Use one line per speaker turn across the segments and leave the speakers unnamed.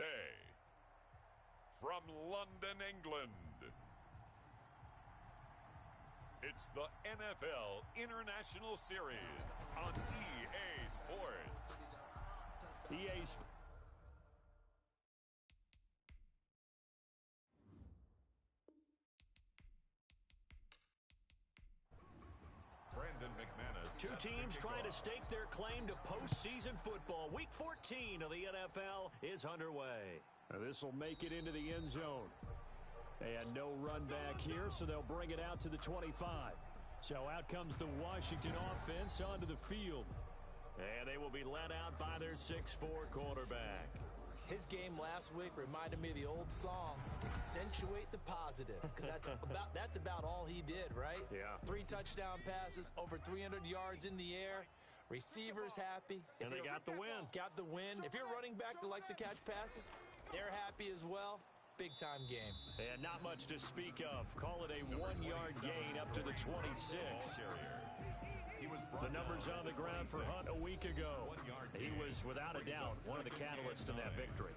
Today, from London, England, it's the NFL International Series on EA Sports. EA Sports.
Two teams trying to stake their claim to postseason football. Week 14 of the NFL is underway.
This will make it into the end zone. And no run back here, so they'll bring it out to the 25. So out comes the Washington offense onto the field.
And they will be led out by their 6'4 quarterback.
His game last week reminded me of the old song, Accentuate the Positive, because that's about all he did, right?
Yeah.
3 touchdown passes, over 300 yards in the air, receivers happy.
And they got the win.
Got the win. If you're running back that likes to catch passes, they're happy as well. Big-time game.
And not much to speak of. Call it a 1-yard gain up to the 26. The numbers on the ground for Hunt a week ago. He was, without a doubt, one of the catalysts in that victory.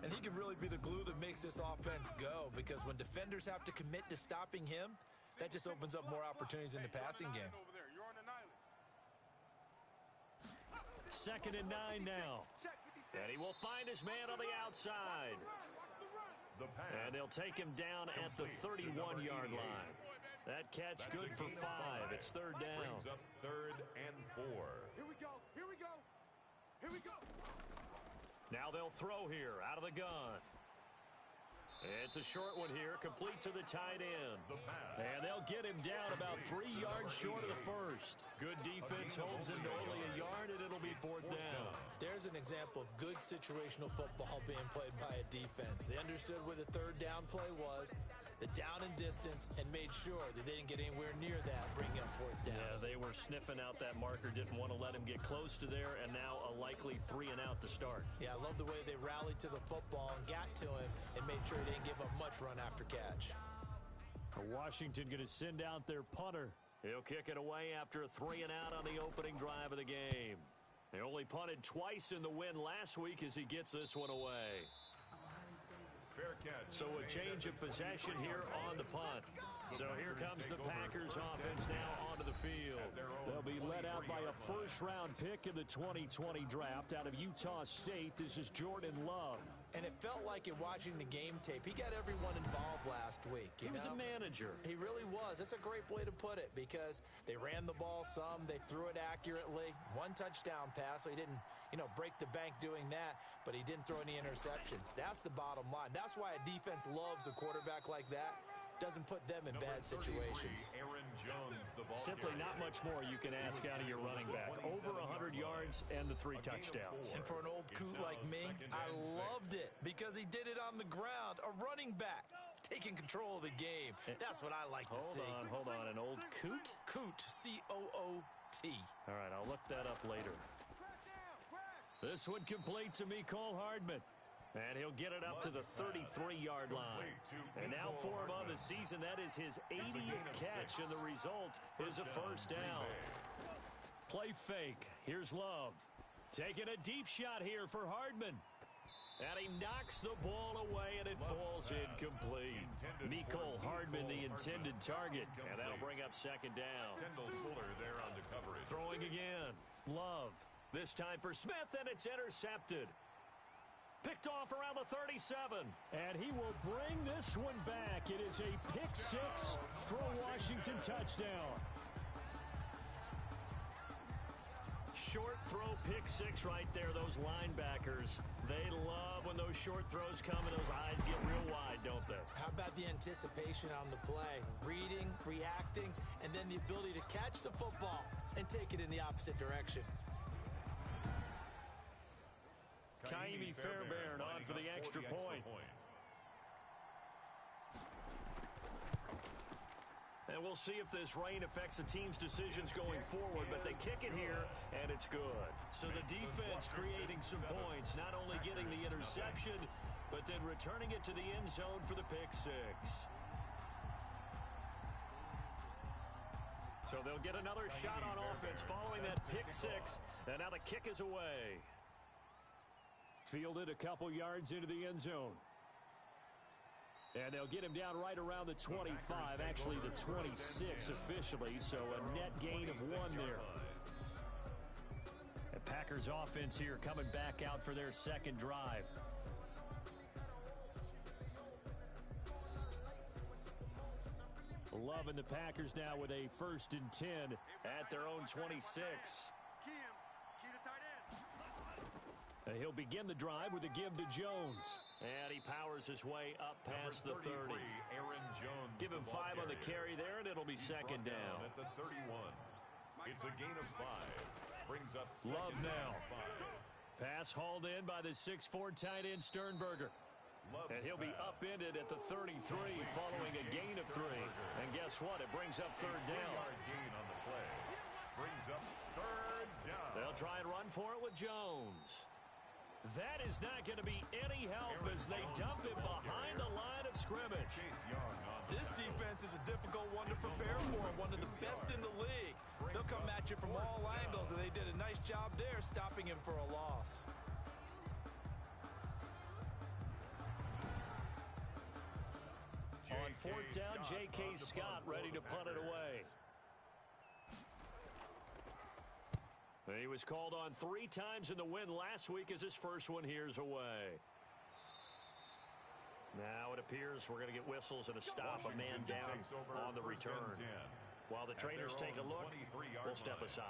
And he could really be the glue that makes this offense go, because when defenders have to commit to stopping him, that just opens up more opportunities in the passing game.
2nd and 9 now. And he will find his man on the outside. And they'll take him down at the 31-yard line. That catch good for 5. It's 3rd down.
Brings up 3rd and 4.
Here we go. Here we go. Here we go.
Now they'll throw here out of the gun. It's a short one here, complete to the tight end. And they'll get him down about 3 yards short of the first. Good defense holds him to only a yard, and it'll be 4th down.
There's an example of good situational football being played by a defense. They understood where the 3rd down play was, the down and distance, and made sure that they didn't get anywhere near that, bringing up 4th down.
Yeah, they were sniffing out that marker, didn't want to let him get close to there, and now a likely 3 and out to start.
Yeah, I love the way they rallied to the football and got to him and made sure he didn't give up much run after catch.
Washington going to send out their punter.
He'll kick it away after a 3 and out on the opening drive of the game. They only punted twice in the win last week as he gets this one away. So a change of possession here on the punt. So here comes the Packers offense now onto the field.
They'll be led out by a first-round pick in the 2020 draft out of Utah State. This is Jordan Love.
And it felt like in watching the game tape, he got everyone involved last week.
He was a manager.
He really was. That's a great way to put it, because they ran the ball some, they threw it accurately. 1 touchdown pass, so he didn't, break the bank doing that, but he didn't throw any interceptions. That's the bottom line. That's why a defense loves a quarterback like that. Doesn't put them in bad situations.
Simply not much more you can ask out of your running back. Over 100 yards and the 3 touchdowns.
And for an old coot like me, I loved it because he did it on the ground. A running back taking control of the game. That's what I like to see.
Hold on. An old coot?
Coot, C-O-O-T.
All right, I'll look that up later. This one complete to Mecole Hardman. And he'll get it up to the 33-yard line. And now for him on the season, that is his 80th catch, and the result is a 1st down. Play fake. Here's Love. Taking a deep shot here for Hardman. And he knocks the ball away, and it falls incomplete. Mecole Hardman, the intended target. And that'll bring up 2nd down.
There on the coverage.
Throwing again. Love. This time for Smith, and it's intercepted. Picked off around the 37.
And he will bring this one back. It is a pick 6 for a Washington touchdown.
Short throw pick 6 right there. Those linebackers, they love when those short throws come and those eyes get real wide, don't they?
How about the anticipation on the play? Reading, reacting, and then the ability to catch the football and take it in the opposite direction.
Kaimi Fairbairn on for the extra point. And we'll see if this rain affects the team's decisions going forward, but they kick it here, and it's good. So the defense creating some points, not only getting the interception, but then returning it to the end zone for the pick 6. So they'll get another shot on offense following that pick 6, and now the kick is away.
Fielded a couple yards into the end zone. And they'll get him down right around the 25, actually the 26 officially, so a net gain of 1 there. The Packers offense here coming back out for their second drive. Loving the Packers now with a 1st and 10 at their own 26. He'll begin the drive with a give to Jones. And he powers his way up past the 30.
Aaron Jones.
Give him 5 on the carry there, and it'll be second down.
At the 31. It's a gain of 5. Brings up
Love now.
5.
Pass hauled in by the 6'4" tight end Sternberger. And he'll be upended at the 33 following a gain of 3. And guess what? It brings up 3rd down.
Gain on the play. Brings up 3rd down.
They'll try and run for it with Jones. That is not going to be any help as they dump him behind the line of scrimmage.
This defense is a difficult one to prepare for, one of the best in the league. They'll come at you from all angles, and they did a nice job there stopping him for a loss.
On 4th down, J.K. Scott ready to punt it away. He was called on 3 times in the win last week as his first one here's away. Now it appears we're going to get whistles and a stop, a man down on the return. While the trainers take a look, we'll step aside.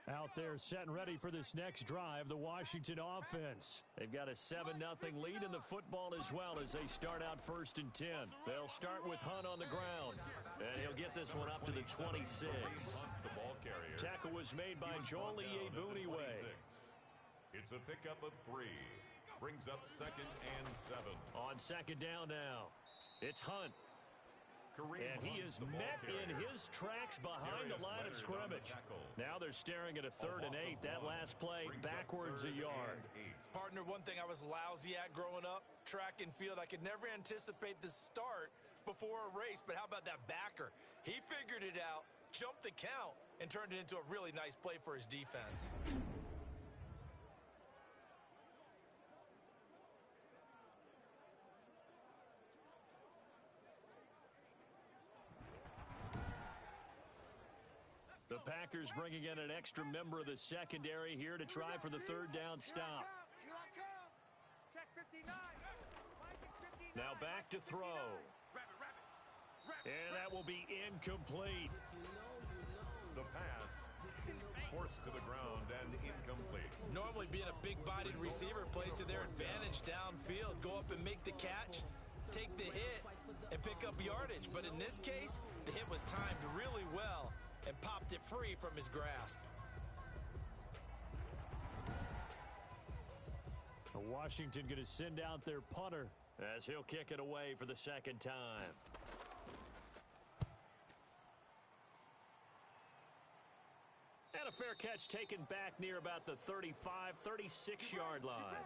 Out there set and ready for this next drive, the Washington offense. They've got a 7-0 lead in the football as well as they start out 1st and 10. They'll start with Hunt on the ground, and he'll get this one up to the 26. Tackle was made by Joel Iyiegbuniwe.
It's a pickup of 3. Brings up 2nd and 7.
On 2nd down now, it's Hunt. And he is met in his tracks behind the line of scrimmage. Now they're staring at a 3rd and 8. That last play backwards a yard.
Partner, one thing I was lousy at growing up, track and field, I could never anticipate the start before a race. But how about that backer? He figured it out, jumped the count, and turned it into a really nice play for his defense.
The Packers bringing in an extra member of the secondary here to try for the 3rd down stop. Now back to throw. And that will be incomplete.
The pass forced to the ground and incomplete.
Normally being a big-bodied receiver plays to their advantage downfield. Go up and make the catch, take the hit, and pick up yardage. But in this case, the hit was timed really well and popped it free from his grasp.
Washington going to send out their punter as he'll kick it away for the 2nd time. And a fair catch taken back near about the 35, 36-yard line.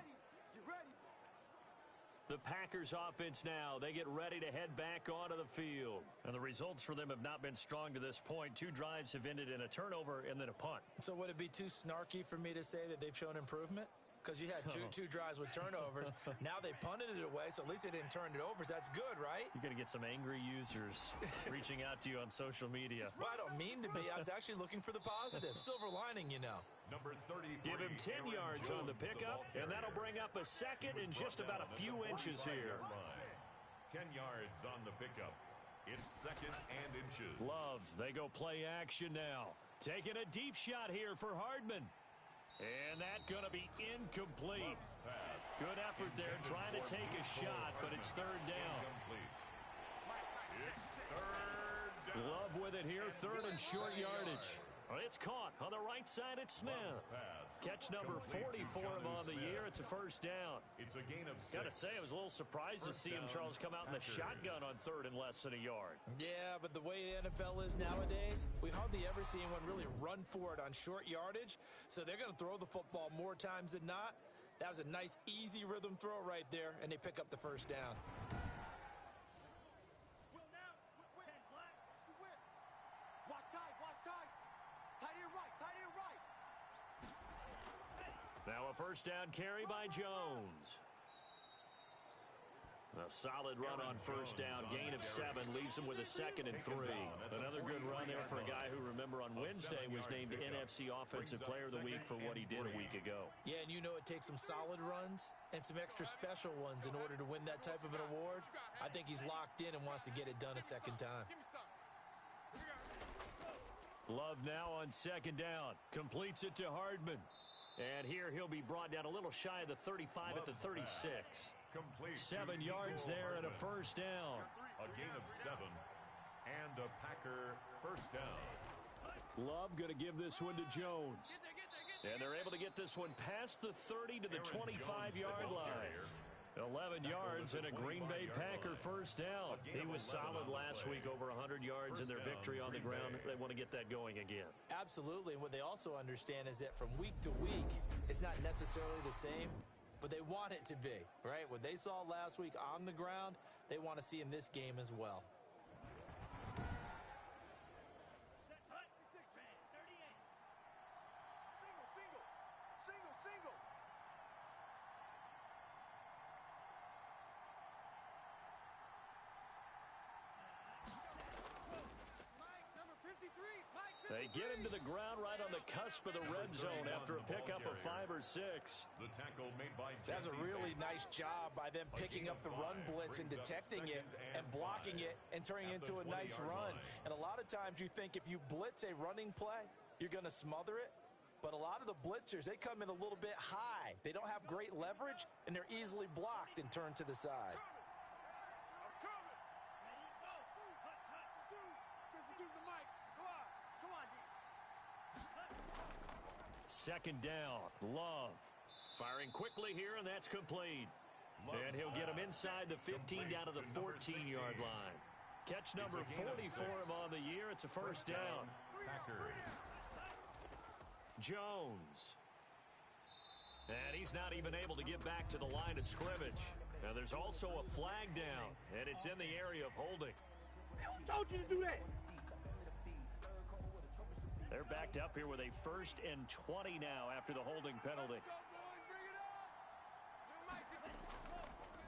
The Packers offense now, they get ready to head back onto the field. And the results for them have not been strong to this point. 2 drives have ended in a turnover and then a punt.
So would it be too snarky for me to say that they've shown improvement? Because you had two drives with turnovers. Now they punted it away, so at least they didn't turn it over. So that's good, right?
You're going to get some angry users reaching out to you on social media.
Well, I don't mean to be. I was actually looking for the positive. Silver lining, you know.
Number 33.
Give him 10 yards on the pickup, and that'll bring up a 2nd and just about a few inches here.
10 yards on the pickup. It's 2nd and inches.
Love, they go play action now. Taking a deep shot here for Hardman. And that's going to be incomplete. Good effort there trying to take a shot, but it's 3rd down.
It's 3rd down.
Love with it here, 3rd and short yardage. It's caught on the right side at Smith. Catch number 40 for him on the year. It's a 1st down.
It's a gain of 6.
Got to say, I was a little surprised to see him, Charles, come out in the shotgun on 3rd and less than a yard.
Yeah, but the way the NFL is nowadays, we hardly ever see anyone really run for it on short yardage. So they're going to throw the football more times than not. That was a nice, easy rhythm throw right there, and they pick up the 1st down.
Now a first down carry by Jones. A solid run on first down. Gain of 7 leaves him with a 2nd and 3. Another good run there for a guy who, remember, on Wednesday was named NFC Offensive Player of the Week for what he did a week ago.
Yeah, and you know it takes some solid runs and some extra special ones in order to win that type of an award. I think he's locked in and wants to get it done a second time.
Love now on 2nd down. Completes it to Hardman. And here he'll be brought down a little shy of the 35 at the 36. 7 yards there and a first down.
A gain of 7 and a Packer first down.
Love going to give this one to Jones. And they're able to get this one past the 30 to the 25-yard line. 11 yards and a Green Bay Packer first down. He was solid last week, over 100 yards in their victory on the ground. They want to get that going again.
Absolutely. And what they also understand is that from week to week, it's not necessarily the same, but they want it to be, right? What they saw last week on the ground, they want to see in this game as well.
They get him to the ground right on the cusp of the red zone after a pickup of 5 or 6.
The tackle made by
That's a really nice job by them picking up the run blitz and detecting it and blocking it and turning it into a nice run. And a lot of times you think if you blitz a running play, you're going to smother it. But a lot of the blitzers, they come in a little bit high. They don't have great leverage, and they're easily blocked and turned to the side.
Second down, Love. Firing quickly here, and that's complete. And he'll get him inside the 15 down to the 14-yard line. Catch number 40 for him on the year. It's a first down. Jones. And he's not even able to get back to the line of scrimmage. Now there's also a flag down, and it's in the area of holding.
Who told you to do that?
They're backed up here with a 1st and 20 now after the holding penalty.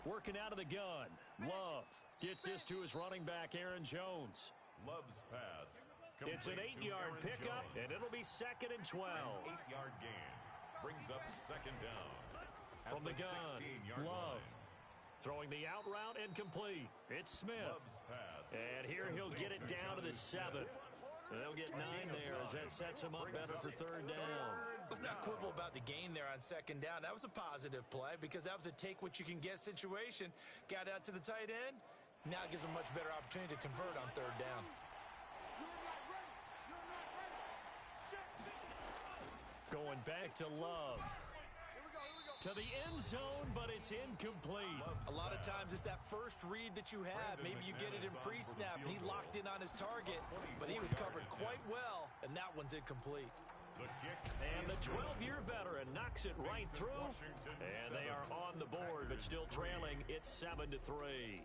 Working out of the gun. Love gets this to his running back, Aaron Jones.
Love's pass.
It's an 8-yard pickup, and it'll be 2nd and 12.
8-yard gain. Brings up 2nd down.
From the gun, Love. Throwing the out route and complete. It's Smith.
Love's pass.
And here he'll get it down to the 7. They'll get 9 there as that sets him up better for 3rd down.
Let's not quibble about the gain there on 2nd down. That was a positive play because that was a take-what-you-can-get situation. Got out to the tight end. Now it gives them a much better opportunity to convert on 3rd down.
Going back to Love. To the end zone, but it's incomplete.
A lot of times it's that first read that you have. Maybe you get it in pre-snap. He locked in on his target, but he was covered quite well, and that one's incomplete.
And the 12-year veteran knocks it right through, and they are on the board, but still trailing. It's 7-3.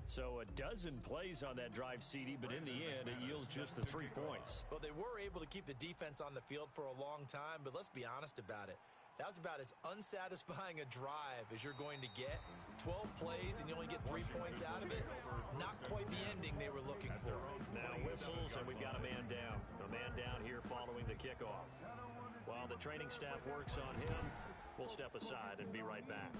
So a dozen plays on that drive, CD, but in the end, it yields just the 3 points.
Well, they were able to keep the defense on the field for a long time, but let's be honest about it. That was about as unsatisfying a drive as you're going to get. 12 plays and you only get 3 points out of it. Not quite the ending they were looking for.
Now whistles, and we've got a man down. A man down here following the kickoff. While the training staff works on him, we'll step aside and be right back.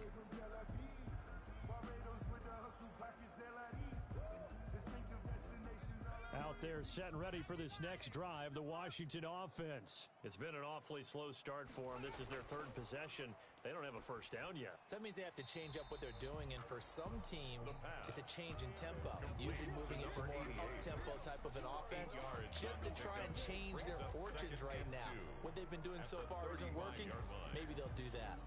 Out there set and ready for this next drive, the Washington offense. It's been an awfully slow start for them. This is their 3rd possession. They don't have a first down yet.
So that means they have to change up what they're doing, and for some teams, it's a change in tempo. Usually moving into more up-tempo type of an offense just to try and change their fortunes right now. What they've been doing so far isn't working. Maybe they'll do that.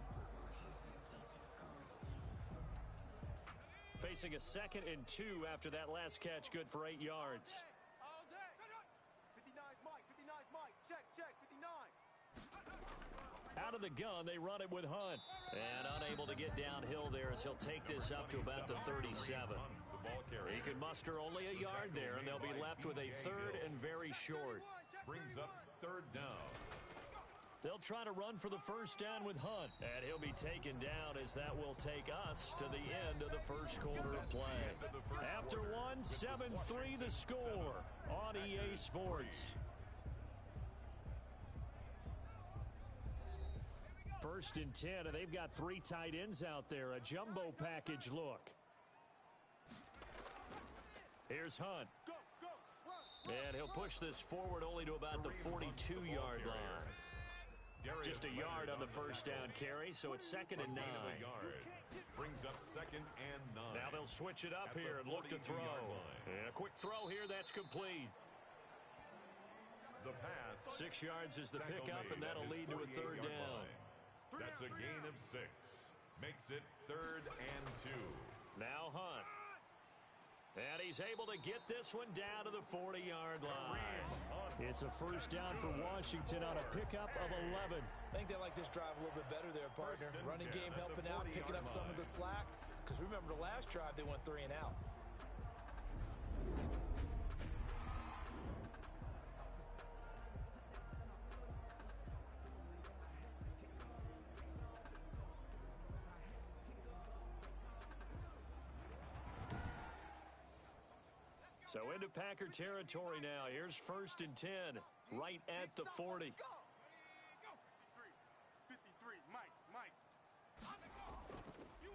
Facing a 2nd and 2 after that last catch, good for 8 yards. Out of the gun, they run it with Hunt. And unable to get downhill there as he'll take this up to about the 37. He can muster only a yard there, and they'll be left with a 3rd and very short.
Brings up 3rd down.
They'll try to run for the first down with Hunt. And he'll be taken down as that will take us to the end of the first quarter of play. After one, 7-3 the score on EA Sports. First and 10, and they've got 3 tight ends out there. A jumbo package look. Here's Hunt. And he'll push this forward only to about the 42-yard line. Just a yard on the first down carry, so it's 2nd and 9.
Brings up 2nd and 9.
Now they'll switch it up here and look to throw. And a quick throw here, that's complete.
The pass.
6 yards is the pickup, and that'll lead to a 3rd down.
That's a gain of 6. Makes it 3rd and 2.
Now Hunt. And he's able to get this one down to the 40-yard line. It's a first down for Washington on a pickup of 11.
I think they like this drive a little bit better there, partner. Running game helping out, picking up some of the slack. Because remember the last drive, they went 3 and out.
So into Packer territory now. Here's 1st and 10, right at the 40.
53, Mike.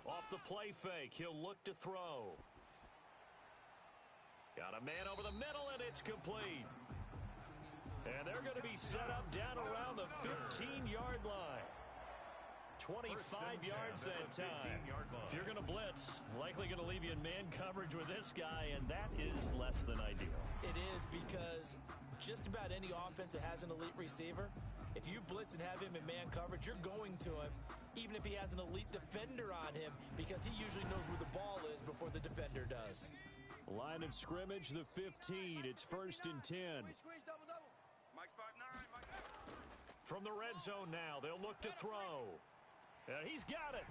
Off the play fake, he'll look to throw. Got a man over the middle, and it's complete. And they're going to be set up down around the 15-yard line. 25 yards that time. If you're going to blitz, likely going to leave you in man coverage with this guy, and that is less than ideal.
It is, because just about any offense that has an elite receiver, if you blitz and have him in man coverage, you're going to him, even if he has an elite defender on him, because he usually knows where the ball is before the defender does.
Line of scrimmage, the 15. It's 1st and 10.
Squeeze, double. Mike's 5'9", Mike.
From the red zone now, they'll look to throw. And he's got it.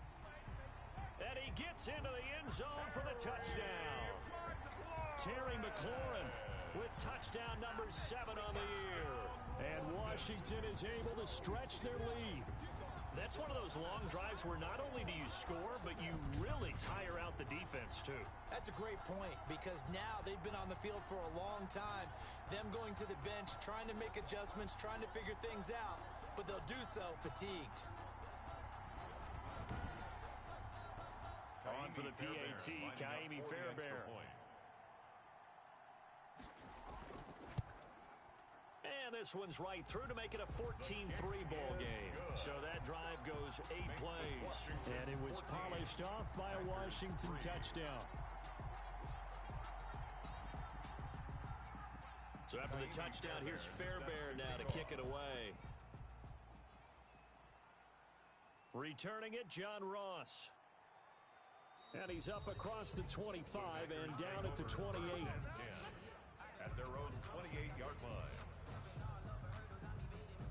And he gets into the end zone for the touchdown. Terry McLaurin with touchdown number 7 on the year. And Washington is able to stretch their lead. That's one of those long drives where not only do you score, but you really tire out the defense, too.
That's a great point, because now they've been on the field for a long time. Them going to the bench, trying to make adjustments, trying to figure things out, but they'll do so fatigued.
On for the PAT, Kaimi Fairbairn. And this one's right through to make it a 14-3 ball game. So that drive goes 8 plays. And it was polished off by a Washington touchdown. So after the touchdown, here's Fairbairn now to kick it away. Returning it, John Ross. And he's up across the 25 and down at the 28.
At their own 28-yard line.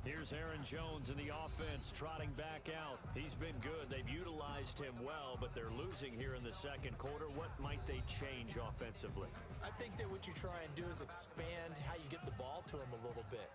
Here's Aaron Jones in the offense trotting back out. He's been good. They've utilized him well, but they're losing here in the second quarter. What might they change offensively?
I think that what you try and do is expand how you get the ball to him a little bit.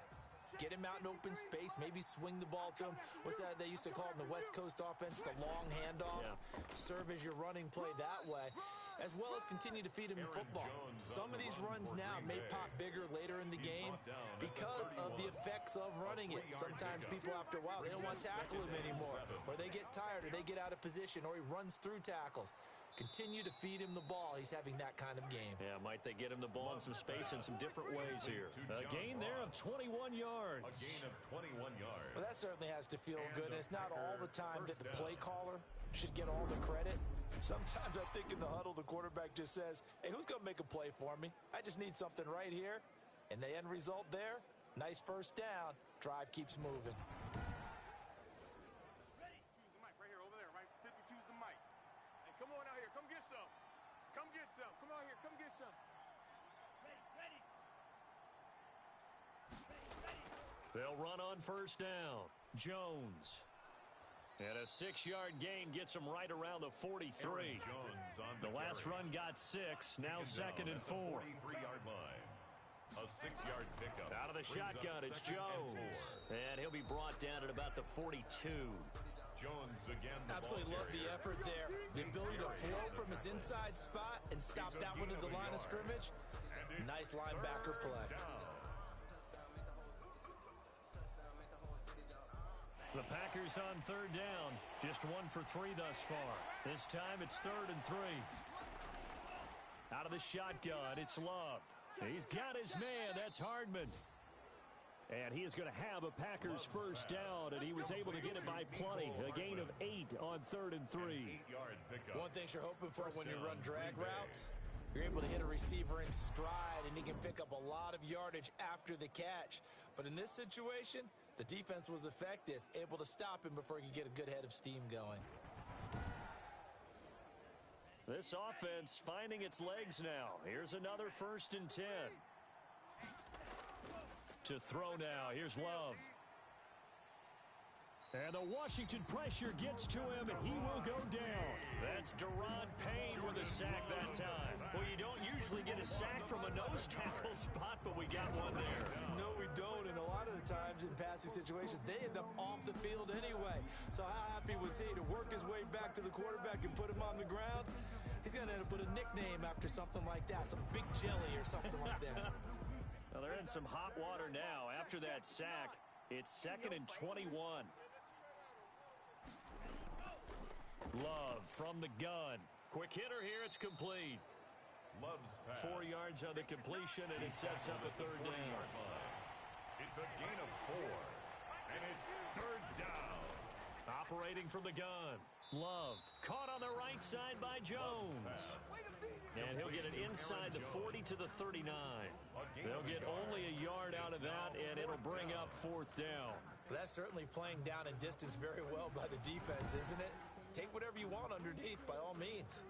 Get him out in open space, maybe swing the ball to him. What's that they used to call in the West Coast offense, the long handoff? Yeah. Serve as your running play that way, as well as continue to feed him in football. Some of these runs now may pop bigger later in the game because of the effects of running it. Sometimes people, after a while, they don't want to tackle him anymore, or they get tired, or they get out of position, or he runs through tackles. Continue to feed him the ball. He's having that kind of game.
Yeah, might they get him the ball in some space in some different ways here. A gain there of 21 yards.
A gain of 21 yards.
Well, that certainly has to feel good. And it's not all the time that the play caller should get all the credit. Sometimes I think in the huddle, the quarterback just says, hey, who's going to make a play for me? I just need something right here. And the end result there, nice first down. Drive keeps moving.
Come on out here. Come get some. Come get some. Come out here. Come get some. Ready.
They'll run on first down. Jones. And a 6-yard gain gets him right around the 43.
Jones on
the last run got 6. Now 2nd and 4.
43-yard line. A 6-yard pickup.
Out of the
Brings up
shotgun, it's
2nd and
Jones.
4.
And he'll be brought down at about the 42.
Jones again.
Absolutely love the effort there. The ability to float from his inside spot and stop that one at the line of scrimmage. Nice linebacker play.
The Packers on 3rd down. Just 1 for 3 thus far. This time it's 3rd and 3. Out of the shotgun, it's Love. He's got his man. That's Hardman. And he is going to have a Packers first down, and he was able to get it by plenty. A gain of 8 on 3rd and 3.
One thing you're hoping for when you run drag routes, you're able to hit a receiver in stride, and he can pick up a lot of yardage after the catch. But in this situation, the defense was effective, able to stop him before he could get a good head of steam going.
This offense finding its legs now. Here's another 1st and 10. To throw now. Here's Love. And the Washington pressure gets to him, and he will go down. That's Deron Payne with a sack that time. Well, you don't usually get a sack from a nose tackle spot, but we got one there.
No, we don't, and a lot of the times in passing situations, they end up off the field anyway. So how happy was he to work his way back to the quarterback and put him on the ground? He's going to end up with a nickname after something like that, some Big Jelly or something like that.
Well, they're in some hot water now. After that sack, it's 2nd and 21. Love from the gun. Quick hitter here. It's complete.
Love's pass.
4 yards on the completion, and it sets up a 3rd down.
It's a gain of 4. And it's 3rd down.
Operating from the gun. Love caught on the right side by Jones. And he'll get it inside the 40 to the 39. They'll get only a yard out of that, and it'll bring up 4th down.
That's certainly playing down in distance very well by the defense, isn't it? Take whatever you want underneath, by all means.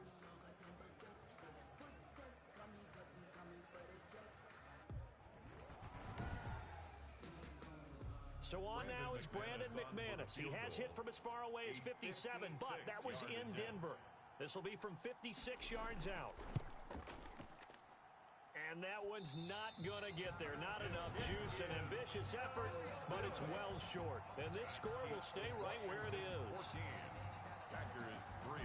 So on now is Brandon McManus. He has hit from as far away as 57, but that was in Denver. This will be from 56 yards out. And that one's not going to get there. Not enough juice. An ambitious effort, but it's well short. And this score will stay right where it is.
14. Packers 3.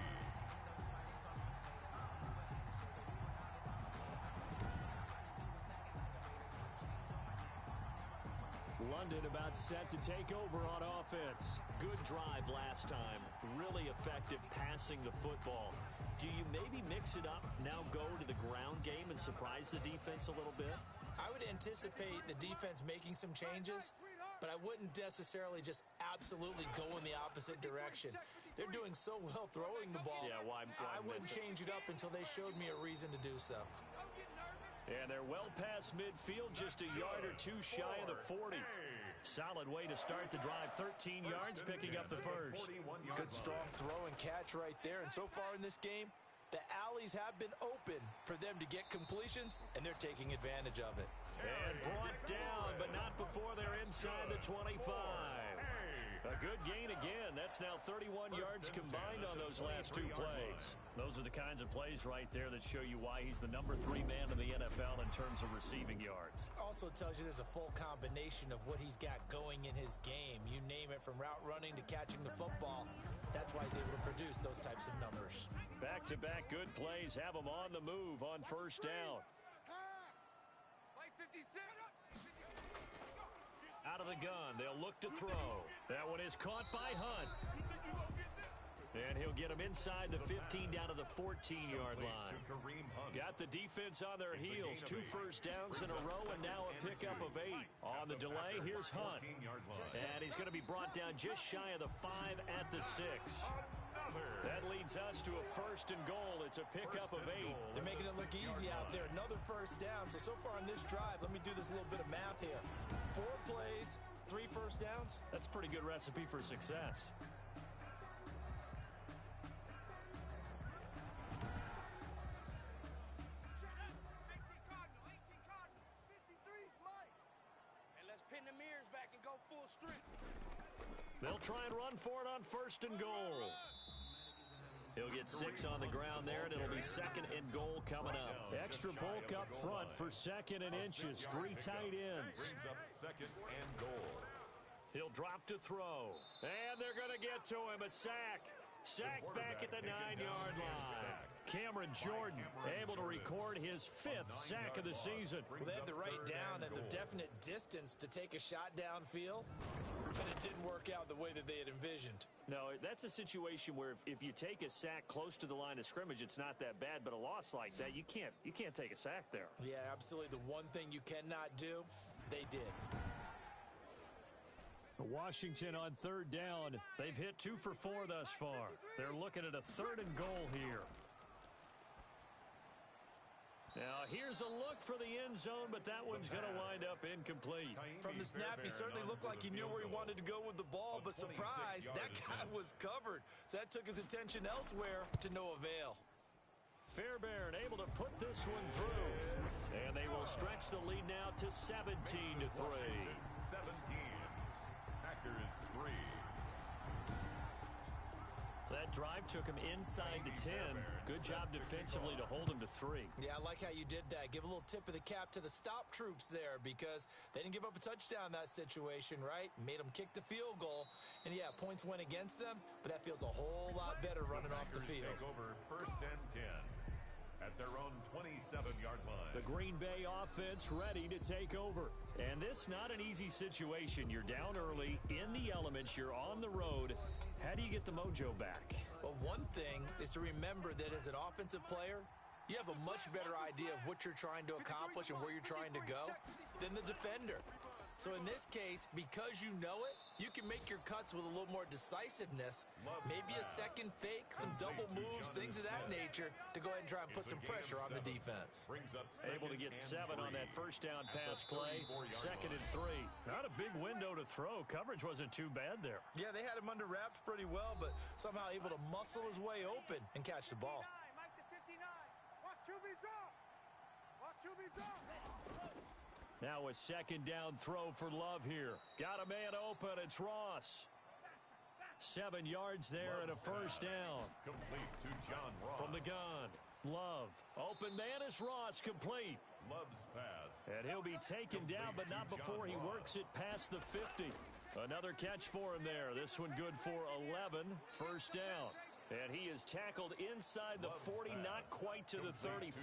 London about set to take over on offense.
Good drive last time. Really effective passing the football. Do you maybe mix it up, now go to the ground game and surprise the defense a little bit?
I would anticipate the defense making some changes, but I wouldn't necessarily just absolutely go in the opposite direction. They're doing so well throwing the ball.
Yeah, why
I wouldn't change it up until they showed me a reason to do so.
And they're well past midfield, just a yard or 2 shy of the 40. Solid way to start the drive. 13 yards, picking up the first.
Good strong throw and catch right there. And so far in this game, the alleys have been open for them to get completions, and they're taking advantage of it.
And brought down, but not before they're inside the 25. A good gain again. That's now 31 yards combined on those last 2 plays.
Those are the kinds of plays right there that show you why he's the number 3 man in the NFL in terms of receiving yards.
Also tells you there's a full combination of what he's got going in his game. You name it, from route running to catching the football. That's why he's able to produce those types of numbers.
Back-to-back good plays have him on the move on first down. Out of the gun, they'll look to throw. That one is caught by Hunt. And he'll get him inside the 15 down to the 14-yard line. Got the defense on their heels. 2 first downs in a row and now a pickup of 8. On the delay, here's Hunt. And he's going to be brought down just shy of the 5 at the 6. That leads us to a 1st and goal. It's a pickup of 8.
They're making it look easy out there. Another first down. So far in this drive, let me do this little bit of math here. 4 plays, 3 first downs.
That's a pretty good recipe for success.
They'll try and run for it on 1st and goal. He'll get 6 on the ground there, and it'll be 2nd and goal coming up.
Extra bulk up front for 2nd and inches. 3 tight ends.
Brings up 2nd and goal.
He'll drop to throw. And they're going to get to him. A sack. Sack back at the 9-yard line. Cameron Jordan able to record his 5th sack of the season.
Well, they had the right down and the definite distance to take a shot downfield, but it didn't work out the way that they had envisioned.
No, that's a situation where if you take a sack close to the line of scrimmage, it's not that bad, but a loss like that, you can't take a sack there.
Yeah, absolutely. The one thing you cannot do, they did.
Washington on 3rd down.
They've hit 2 for 4 thus far. They're looking at a 3rd and goal here. Now, here's a look for the end zone, but that one's going to wind up incomplete.
From the snap, he certainly looked like he knew where he wanted to go with the ball, but surprise, that guy was covered. So that took his attention elsewhere to no avail.
Fairbairn able to put this one through. And they will stretch the lead now to 17-3.
17. Packers 3.
That drive took him inside the 10. Good job defensively to hold him to 3.
Yeah, I like how you did that. Give a little tip of the cap to the stop troops there because they didn't give up a touchdown in that situation, right? Made them kick the field goal. And, yeah, points went against them, but that feels a whole lot better running off the field.
Take over 1st and 10 at their own 27-yard line.
The Green Bay offense ready to take over.
And this not an easy situation. You're down early, in the elements, you're on the road. How do you get the mojo back?
Well, one thing is to remember that as an offensive player, you have a much better idea of what you're trying to accomplish and where you're trying to go than the defender. So in this case, because you know it, you can make your cuts with a little more decisiveness, maybe a second fake, some double moves, things of that nature to go ahead and try and put some pressure on the defense.
Able to get 7 on that 1st down pass play, 2nd and 3.
Not a big window to throw. Coverage wasn't too bad there.
Yeah, they had him under wraps pretty well, but somehow able to muscle his way open and catch the ball.
Mike to 59. Watch QB drop. Watch QB drop.
Now a 2nd down throw for Love here. Got a man open. It's Ross. 7 yards there and a 1st down.
Complete to John Ross.
From the gun. Love. Open man is Ross. Complete.
Love's pass.
And he'll be taken down, but not before he works it past the 50. Another catch for him there. This one good for 11. 1st down. And he is tackled inside the 40, not quite to the 35.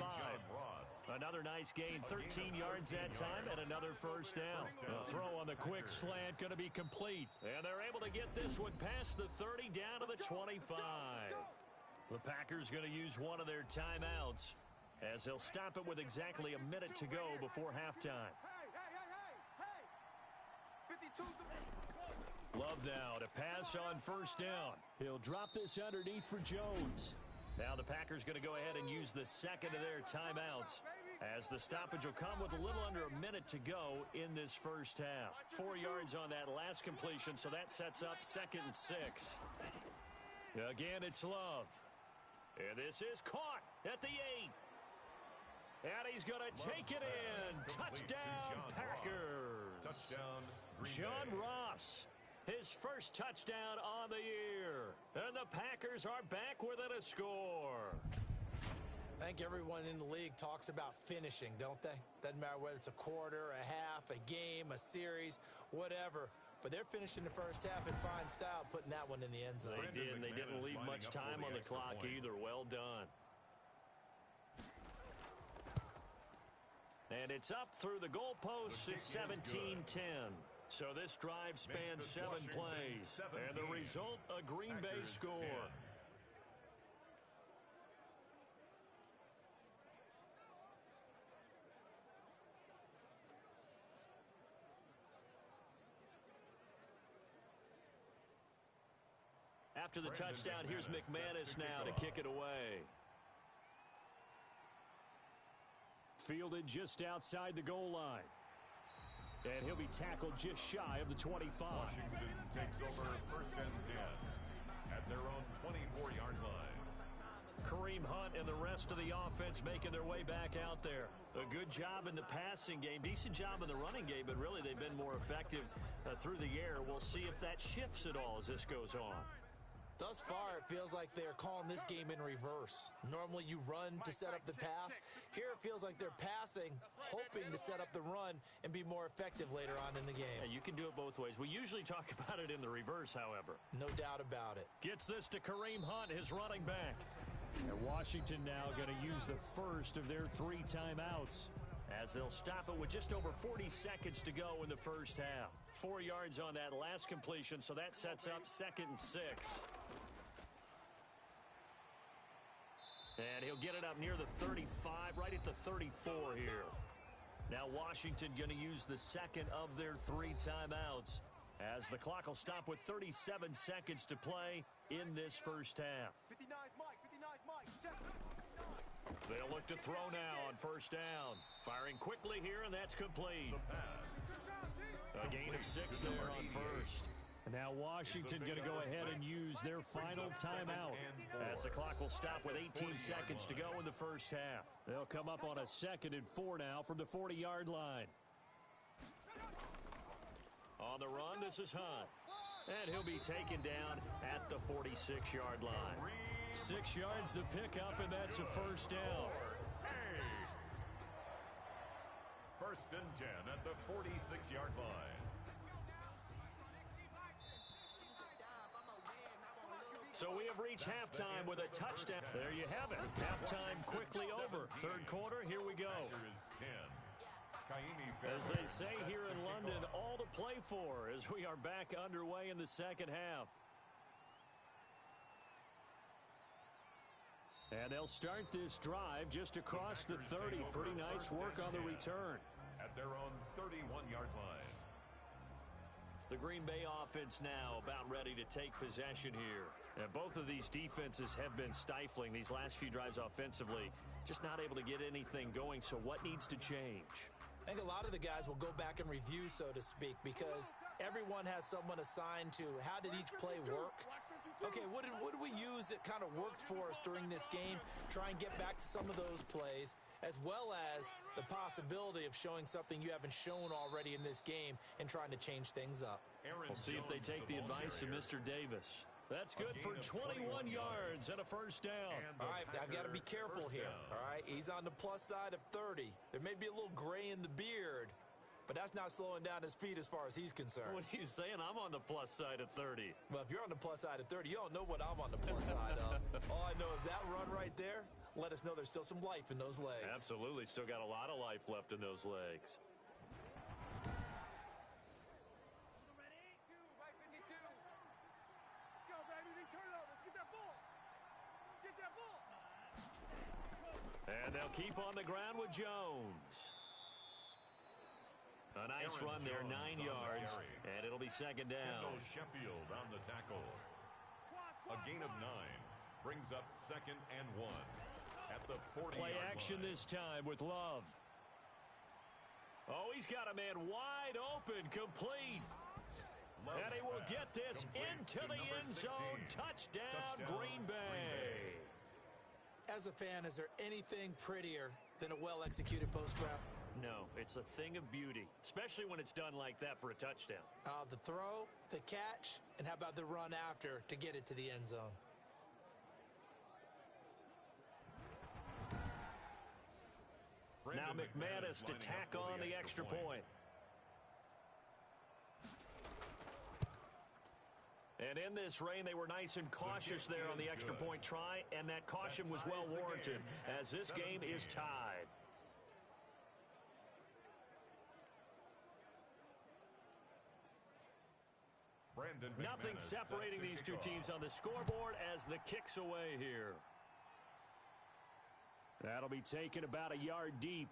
Another nice gain, 13 yards that time, and another 1st down. The throw on the quick slant going to be complete. And they're able to get this one past the 30 down to the 25. The Packers going to use one of their timeouts as they'll stop it with exactly a minute to go before halftime.
Hey. 52's the...
Love now to pass on 1st down.
He'll drop this underneath for Jones.
Now the Packers going to go ahead and use the 2nd of their timeouts as the stoppage will come with a little under a minute to go in this 1st half. 4 yards on that last completion, so that sets up 2nd and 6. Again, it's Love. And this is caught at the 8. And he's going to take it in. Touchdown, Packers.
Touchdown,
John Ross. His 1st touchdown on the year. And the Packers are back within a score.
I think everyone in the league talks about finishing, don't they? Doesn't matter whether it's a quarter, a half, a game, a series, whatever. But they're finishing the 1st half in fine style, putting that one in the end zone.
They didn't leave much time on the clock either. Well done. And it's up through the goalposts. It's 17-10. So this drive spans 7 plays. And the result, a Green Bay score. After the touchdown, here's McManus now to kick it away.
Fielded just outside the goal line. And he'll be tackled just shy of the 25.
Washington takes over 1st and 10 at their own 24-yard line.
Kareem Hunt and the rest of the offense making their way back out there. A good job in the passing game, decent job in the running game, but really they've been more effective through the air. We'll see if that shifts at all as this goes on.
Thus far, it feels like they're calling this game in reverse. Normally, you run to set up the pass. Here, it feels like they're passing, hoping to set up the run and be more effective later on in the game.
Yeah, you can do it both ways. We usually talk about it in the reverse, however.
No doubt about it.
Gets this to Kareem Hunt, his running back.
And Washington now going to use the first of their 3 timeouts,
As they'll stop it with just over 40 seconds to go in the first half. 4 yards on that last completion, so that sets up 2nd and 6. And he'll get it up near the 35, right at the 34 here. Now Washington going to use the second of their 3 timeouts as the clock will stop with 37 seconds to play in this first half.
59's Mike, 59's Mike.
They'll look to throw now on first down. Firing quickly here, and that's complete.
The pass.
A gain of 6 there on first.
and now Washington going to go ahead and use their final timeout
as the clock will stop with 18 seconds to go in the first half.
They'll come up on a 2nd and 4 now from the 40-yard line.
On the run, this is Hunt. And he'll be taken down at the 46-yard line. 6 yards to pick up, and that's a first down.
First and 10 at the 46-yard line.
So we have reached halftime with a touchdown. There you have it. Halftime quickly over. Third quarter, here we go. As they say here in London, all to play for as we are back underway in the second half.
And they'll start this drive just across the 30. Pretty nice work on the return.
At their own 31-yard line.
The Green Bay offense now about ready to take possession here. And both of these defenses have been stifling these last few drives offensively. Just not able to get anything going, so what needs to change?
I think a lot of the guys will go back and review, so to speak, because everyone has someone assigned to how did each play work. Okay, what did we use that kind of worked for us during this game? Try and get back to some of those plays, as well as the possibility of showing something you haven't shown already in this game and trying to change things up.
We'll see if they take the advice of Mr. Davis. That's good for 21 yards and a first down.
All right, I've got to be careful here. All right, he's on the plus side of 30. There may be a little gray in the beard, but that's not slowing down his feet as far as he's concerned.
What are you saying? I'm on the plus side of 30.
Well, if you're on the plus side of 30, you don't know what I'm on the plus side of. All I know is that run right there, let us know there's still some life in those legs.
Absolutely. Still got a lot of life left in those legs. And they'll keep on the ground with Jones. A nice run there, 9 yards, and it'll be second down.
Sheffield on the tackle. A gain of 9 brings up 2nd and 1 at the 40-yard line.
Play action this time with Love.
Oh, he's got a man wide open, complete. And he will get this into the end zone. Touchdown, Green Bay.
As a fan, is there anything prettier than a well-executed post route?
No, it's a thing of beauty, especially when it's done like that for a touchdown.
The throw, the catch, and how about the run after to get it to the end zone?
Now McManus to tack on the extra point. And in this rain, they were nice and cautious there on the extra point try, and that caution was well warranted as this game is tied. Nothing separating these two teams on the scoreboard as the kick's away here.
That'll be taken about a yard deep.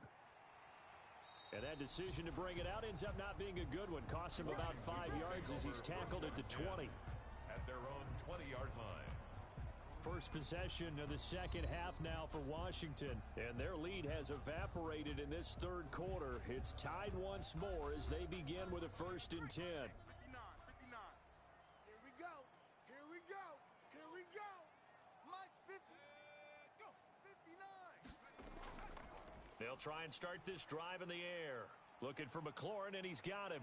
And that decision to bring it out ends up not being a good one. Cost him about 5 yards as he's tackled it to 20.
At their own 20-yard line.
First possession of the second half now for Washington. And their lead has evaporated in this third quarter. It's tied once more as they begin with a 1st and 10.
59. Here we go. Here we go. Here we go. Mike's 50. Go. 59.
They'll try and start this drive in the air. Looking for McLaurin, and he's got him.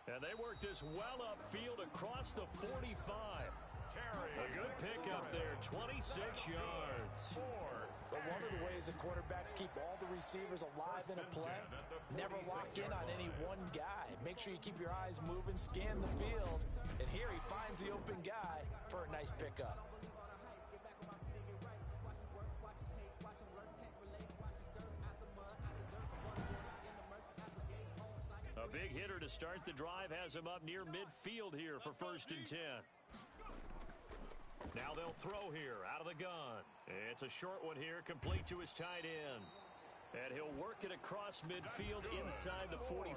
And they work this well upfield across the 45. A good pickup there, 26 yards.
But one of the ways the quarterbacks keep all the receivers alive in a play, never lock in on any one guy. Make sure you keep your eyes moving, scan the field, and here he finds the open guy for a nice pickup.
A big hitter to start the drive has him up near midfield here for 1st and 10. Now they'll throw here out of the gun. It's a short one here, complete to his tight end. And he'll work it across midfield inside the 45.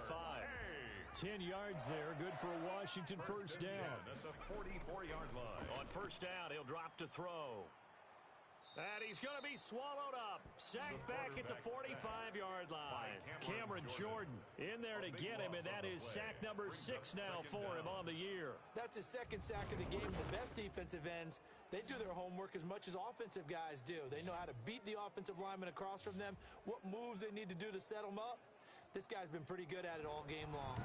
10 yards there, good for a Washington first down.
At the 44-yard line.
On first down, he'll drop to throw. And he's going to be swallowed up. Sacked back at the 45-yard line. Cameron Jordan in there to get him, and that is sack number 6 now for him on the year.
That's his second sack of the game. The best defensive ends, they do their homework as much as offensive guys do. They know how to beat the offensive lineman across from them, what moves they need to do to set them up. This guy's been pretty good at it all game long.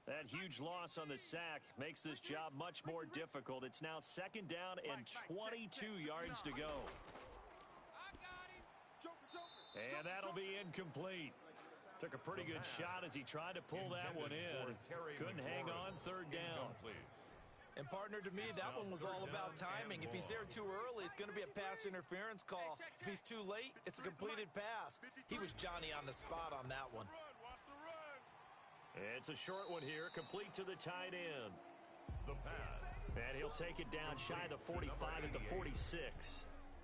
That huge loss on the sack makes this job much more difficult. It's now 2nd down and 22 yards to go. And that'll be incomplete. Took a pretty good shot as he tried to pull that one in. Couldn't hang on 3rd down.
And partner, to me, that one was all about timing. If he's there too early, it's going to be a pass interference call. If he's too late, it's a completed pass. He was Johnny on the spot on that one.
It's a short one here, complete to the tight end.
The pass.
And he'll take it down shy of the 45 at the 46.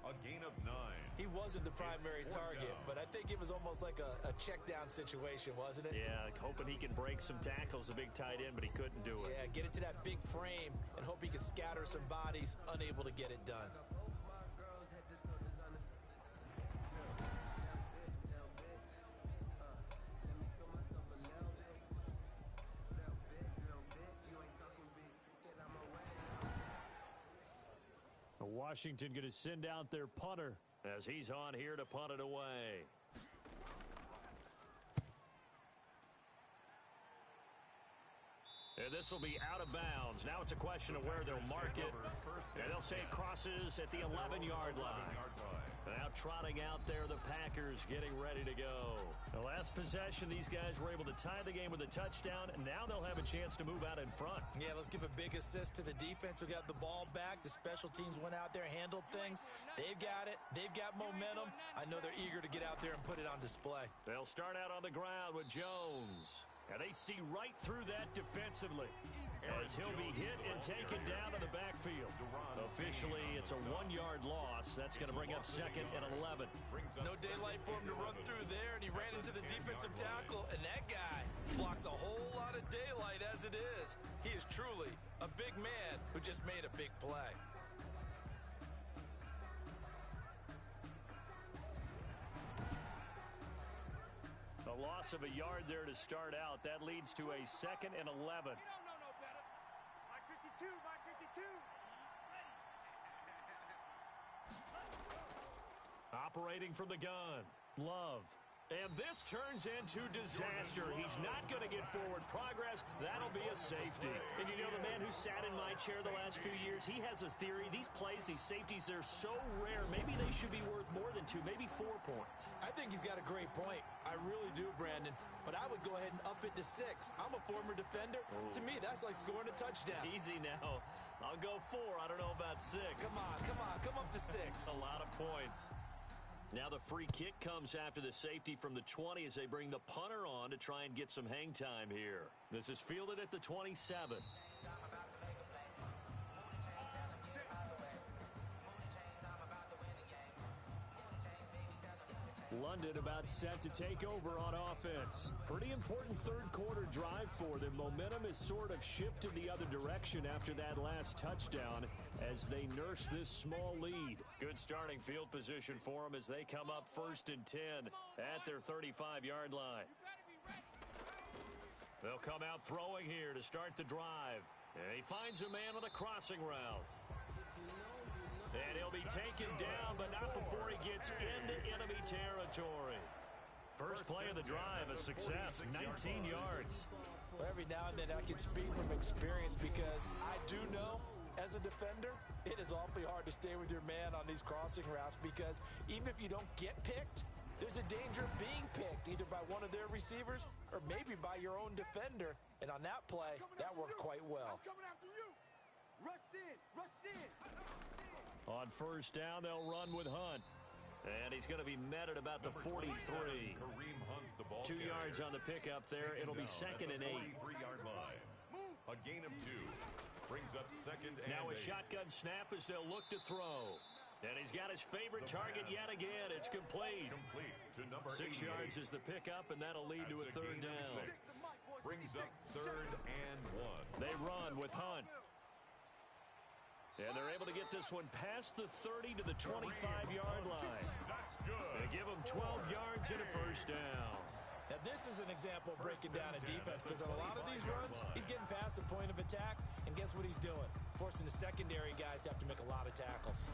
A gain of 9.
He wasn't the primary target, but I think it was almost like a check down situation, wasn't it?
Yeah, hoping he can break some tackles, a big tight end, but he couldn't do it.
Yeah, get it to that big frame and hope he can scatter some bodies, unable to get it done.
Washington going to send out their punter
as he's on here to punt it away. And this will be out of bounds. Now it's a question of where they'll mark it. And they'll say it crosses at the 11-yard line. Now trotting out there, the Packers getting ready to go.
The last possession, these guys were able to tie the game with a touchdown, and now they'll have a chance to move out in front.
Yeah, let's give a big assist to the defense who got the ball back. The special teams went out there, handled things. They've got it. They've got momentum. I know they're eager to get out there and put it on display.
They'll start out on the ground with Jones. And they see right through that defensively as he'll be hit and taken down to the backfield. Officially, it's a 1-yard loss. That's going to bring up 2nd and 11.
No daylight for him to run through there, and he ran into the defensive tackle, and that guy blocks a whole lot of daylight as it is. He is truly a big man who just made a big play.
A loss of a yard there to start out. That leads to a 2nd and 11.
We don't know no better. Mike 52, Mike 52.
Operating from the gun. Love. And this turns into disaster. He's not going to get forward progress. That'll be a safety. And you know, the man who sat in my chair the last few years, he has a theory. These plays, these safeties, they're so rare. Maybe they should be worth more than 2, maybe 4 points.
I think he's got a great point. I really do, Brandon. But I would go ahead and up it to 6. I'm a former defender. Oh. To me, that's like scoring a touchdown.
Easy now. I'll go 4. I don't know about 6.
Come on. Come up to 6.
A lot of points. Now the free kick comes after the safety from the 20 as they bring the punter on to try and get some hang time here. This is fielded at the 27.
London about set to take over on offense. Pretty important third quarter drive for them. Momentum has sort of shifted the other direction after that last touchdown as they nurse this small lead.
Good starting field position for them as they come up 1st and 10 at their 35-yard line. They'll come out throwing here to start the drive. And he finds a man on the crossing route. And he'll be taken down, but not before he gets into enemy territory.
First play of the drive, a success, 19 yards.
Well, every now and then I can speak from experience because I do know as a defender, it is awfully hard to stay with your man on these crossing routes because even if you don't get picked, there's a danger of being picked either by one of their receivers or maybe by your own defender. And on that play, that worked quite well.
I'm coming after you. Rush in, rush in.
On first down, they'll run with Hunt. And he's going to be met at about the 43. 2 yards on the pickup there. It'll be second and 8.
43-yard line. A gain of 2. Brings up second and
Now a
8.
shotgun snap as they'll look to throw. And he's got his favorite target yet again. It's complete.
Complete to number
6
88.
yards is the pickup, and that'll lead to a
That's
third
gain of
down.
6. Brings up third and 1.
They run with Hunt. And they're able to get this one past the 30 to the 25-yard line.
That's good.
They give him 12 yards and a first down.
Now, this is an example of breaking down a defense because on a lot of these runs, he's getting past the point of attack, and guess what he's doing? Forcing the secondary guys to have to make a lot of tackles.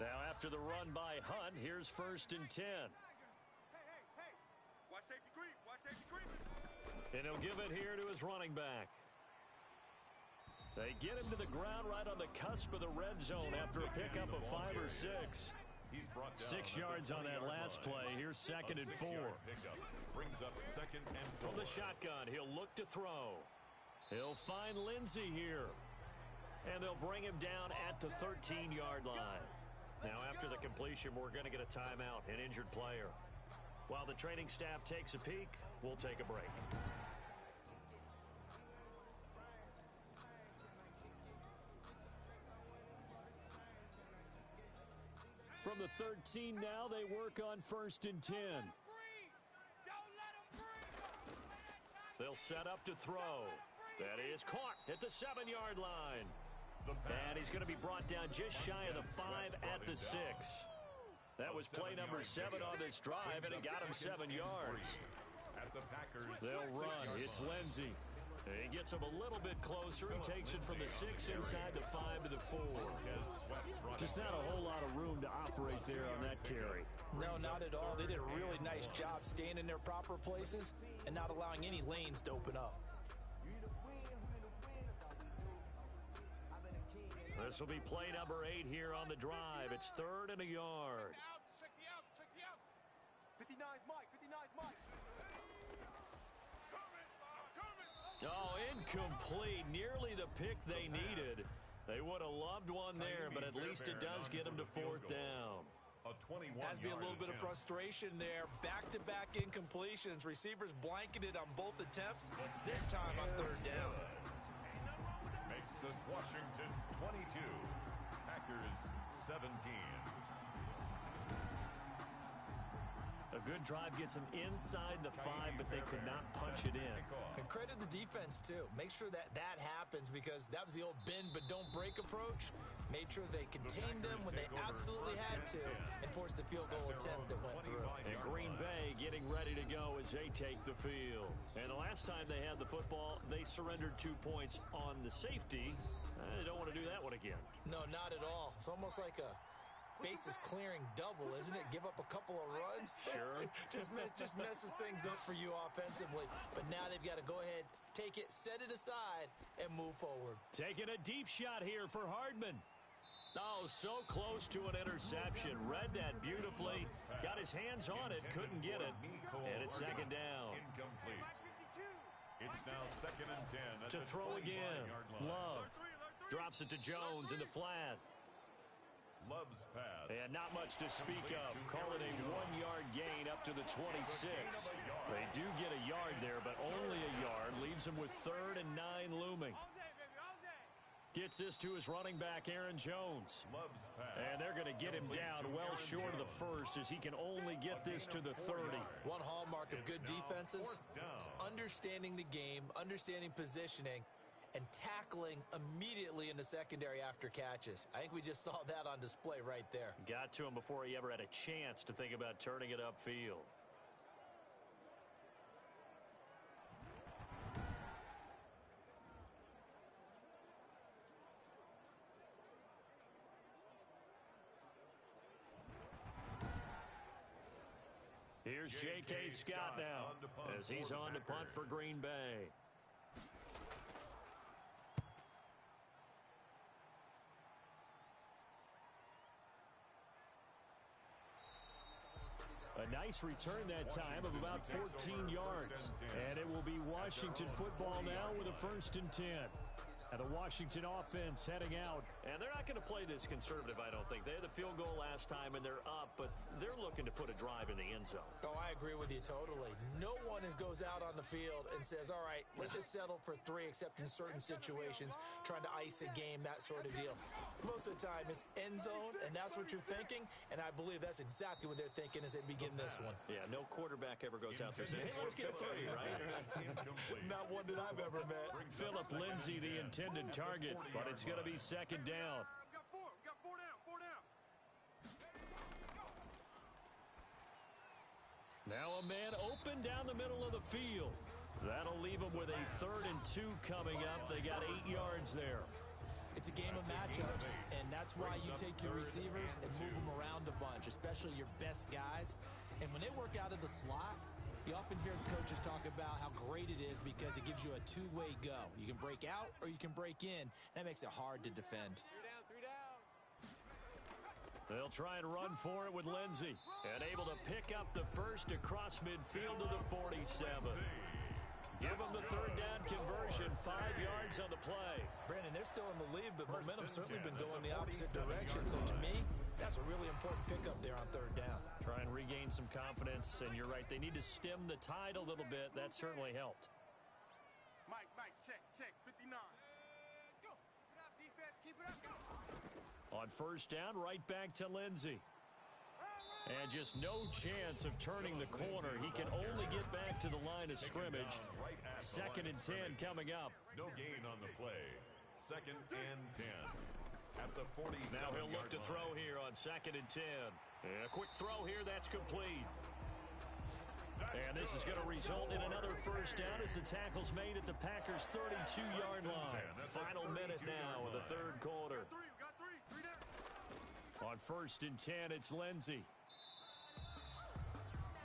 Now, after the run by Hunt, here's first and 10.
Hey. Watch safety creep. Watch safety creep.
And he'll give it here to his running back. They get him to the ground right on the cusp of the red zone after a pickup of 5 or 6.
He's brought down
6 yards on that last play. Here's second and 4.
Brings up second and 4.
From the shotgun, he'll look to throw. He'll find Lindsey here. And they'll bring him down at the 13-yard line. Now, after the completion, we're going to get a timeout, an injured player. While the training staff takes a peek, we'll take a break. From the 13 now, they work on first and 10. They'll set up to throw. That is caught at the 7-yard line. And he's going to be brought down just shy of the 5 at the 6. That was play number 7 on this drive, and it got him 7 yards. They'll run. It's Lindsey. He gets him a little bit closer. He takes it from the 6 inside the 5 to the 4. Just not a whole lot of room to operate there on that carry.
No, not at all. They did a really nice job staying in their proper places and not allowing any lanes to open up.
This will be play number 8 here on the drive. It's third and a yard.
Check the outs. 59's Mike.
Oh, incomplete. Nearly the pick they needed. They would have loved one there, but at least it does get them to fourth down.
Has to be a little bit of frustration there. Back-to-back incompletions. Receivers blanketed on both attempts. This time on third down.
Makes this Washington 22. Packers 17.
A good drive gets them inside the 5, but they could not punch it in.
And credit the defense, too. Make sure that happens because that was the old bend but don't break approach. Made sure they contained them when they absolutely had to and forced the field goal attempt that went through.
And Green Bay getting ready to go as they take the field. And the last time they had the football, they surrendered 2 points on the safety. They don't want to do that one again.
No, not at all. It's almost like a bases clearing double, isn't it? Give up a couple of runs.
Sure.
just messes things up for you offensively. But now they've got to go ahead, take it, set it aside, and move forward.
Taking a deep shot here for Hardman. Oh, so close to an interception. Read that beautifully. Got his hands on it, couldn't get it. And it's second down.
Incomplete. It's now second and 10.
To throw again. Love drops it to Jones in the flat.
Love's pass.
And not much to speak of. Call it a 1-yard gain up to the 26. They do get a yard there, but only a yard. Leaves them with third and 9 looming. Gets this to his running back, Aaron Jones. And they're going to get him down well short of the first as he can only get this to the 30.
One hallmark of good defenses is understanding the game, understanding positioning, and tackling immediately in the secondary after catches. I think we just saw that on display right there.
Got to him before he ever had a chance to think about turning it upfield. Here's J.K. Scott now as he's on to punt for Green Bay. A nice return that time of about 14 yards. And it will be Washington football now with a 1st and 10. And the Washington offense heading out. And they're not going to play this conservative, I don't think. They had the field goal last time, and they're up, but they're looking to put a drive in the end zone.
Oh, I agree with you totally. No one goes out on the field and says, all right, let's just settle for 3, except in certain situations, trying to ice a game, that sort of deal. Most of the time, it's end zone, and that's what you're thinking, and I believe that's exactly what they're thinking as they begin this one.
Yeah, no quarterback ever goes out there saying, hey, let's get 3, right?
Not one that I've ever met.
Phillip Lindsay, the intended target, but it's going to be 2nd down.
We got 4 down, 4 down.
Now a man open down the middle of the field. That'll leave them with a 3rd and 2 coming up. They got 8 yards there.
It's a game of matchups, and that's why you take your receivers and move them around a bunch, especially your best guys. And when they work out of the slot, you often hear the coaches talk about how great it is because it gives you a two-way go. You can break out or you can break in. That makes it hard to defend.
3 down.
They'll try and run for it with Lindsay. And able to pick up the first across midfield to the 47. Give them the 3rd down conversion, 5 yards on the play.
Brandon, they're still in the lead, but momentum's certainly been going the opposite direction. So to me, that's a really important pickup there on 3rd down.
Try and regain some confidence, and you're right, they need to stem the tide a little bit. That certainly helped.
Mike, check, 59. Go. Get up, defense, keep it up, go.
On 1st down, right back to Lindsay. And just no chance of turning the corner. He can only get back to the line of scrimmage. 2nd and 10 coming up.
No gain on the play. 2nd and 10. At the 47.
Now he'll look to throw here on 2nd and 10. And a quick throw here, that's complete. And this is going to result in another 1st down as the tackle's made at the Packers' 32-yard line. Final minute now of the 3rd quarter.
We got 3 down.
On 1st and 10, it's Lindsay.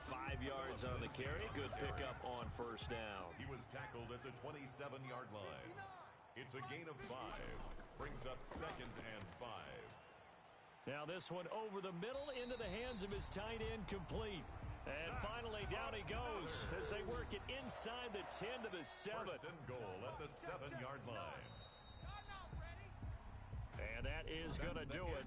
5 yards on the carry. Good pickup on 1st down.
He was tackled at the 27-yard line. It's a gain of 5. Brings up 2nd and 5.
Now this one over the middle into the hands of his tight end, complete. And finally down he goes as they work it inside the 10 to the 7.
1st and goal at the 7-yard line.
And that is going to do it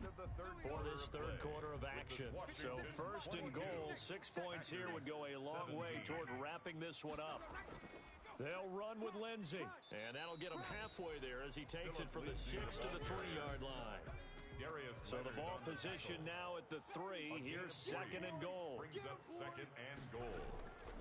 for this 3rd quarter of action. So 1st and goal, 6 points here would go a long way toward wrapping this one up. They'll run with Lindsay, and that'll get him halfway there as he takes it from the 6 to the 3-yard line. So the ball position now at the 3. Here's 2nd and goal.
Brings up 2nd and goal